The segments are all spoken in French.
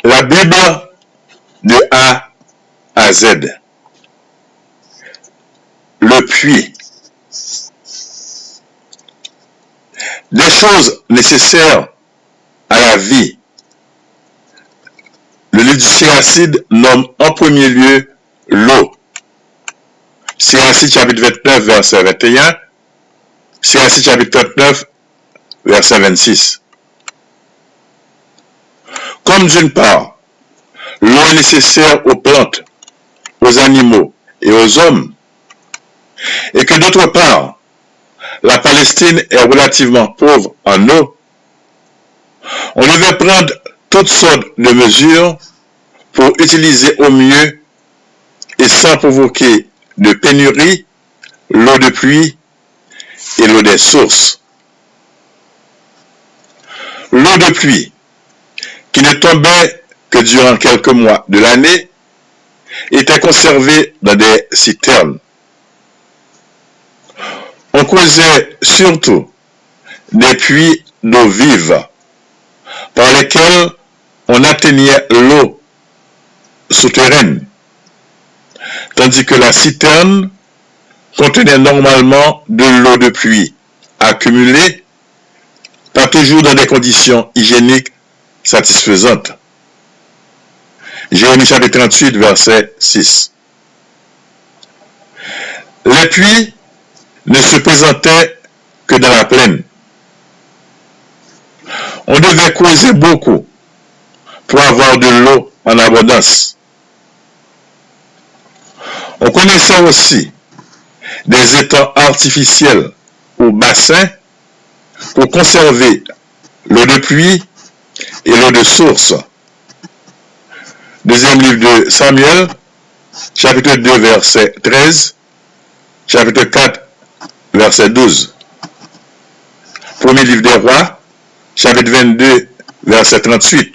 La Bible de A à Z. Le puits. Des choses nécessaires à la vie. Le livre du Siracide nomme en premier lieu l'eau. Siracide chapitre 29, verset 21. Siracide chapitre 39, verset 26. Comme d'une part, l'eau est nécessaire aux plantes, aux animaux et aux hommes, et que d'autre part, la Palestine est relativement pauvre en eau, on devait prendre toutes sortes de mesures pour utiliser au mieux et sans provoquer de pénurie l'eau de pluie et l'eau des sources. L'eau de pluie, qui ne tombait que durant quelques mois de l'année, était conservée dans des citernes. On creusait surtout des puits d'eau vive par lesquels on atteignait l'eau souterraine, tandis que la citerne contenait normalement de l'eau de pluie accumulée, pas toujours dans des conditions hygiéniques satisfaisantes. Jérémie chapitre 38, verset 6. Les puits ne se présentaient que dans la plaine. On devait creuser beaucoup pour avoir de l'eau en abondance. On connaissait aussi des étangs artificiels ou bassins pour conserver l'eau de pluie et l'eau de source. Deuxième livre de Samuel, chapitre 2, verset 13, chapitre 4, verset 12. Premier livre des rois, chapitre 22, verset 38.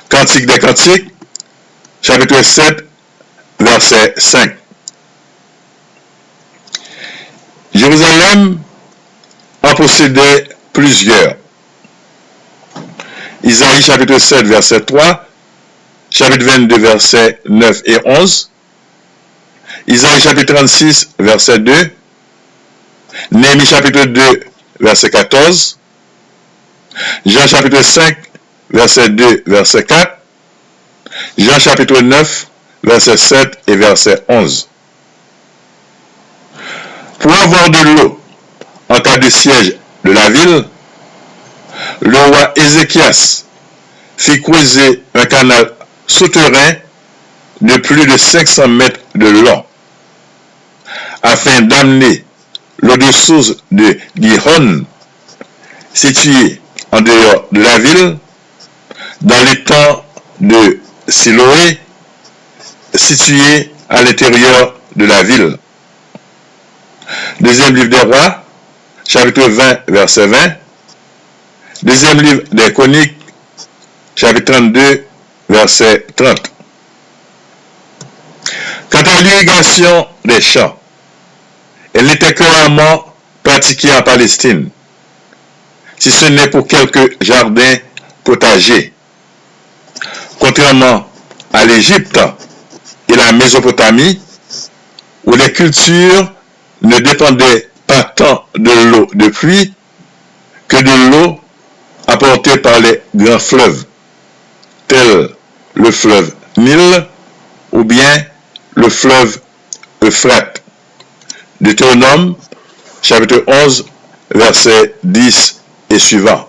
Cantique des cantiques, chapitre 7, verset 5. Jérusalem en possédait plusieurs. Isaïe chapitre 7, verset 3, chapitre 22, verset 9 et 11. Isaïe chapitre 36, verset 2. Néhémie chapitre 2, verset 14. Jean chapitre 5, verset 2, verset 4. Jean chapitre 9, verset 7 et verset 11. Pour avoir de l'eau en cas de siège de la ville, le roi Ézéchias fit creuser un canal souterrain de plus de 500 mètres de long, afin d'amener l'eau de source de Gihon, située en dehors de la ville, dans l'étang de Siloé, situé à l'intérieur de la ville. Deuxième livre des rois, chapitre 20, verset 20. Deuxième livre des chroniques, chapitre 32, verset 30. Quant à l'irrigation des champs, elle n'était que rarement pratiquée en Palestine, si ce n'est pour quelques jardins potagers. Contrairement à l'Égypte et la Mésopotamie, où les cultures ne dépendaient pas tant de l'eau de pluie que de l'eau apportée par les grands fleuves, tels le fleuve Nil ou bien le fleuve Euphrate. Deutéronome, chapitre 11, verset 10 et suivant.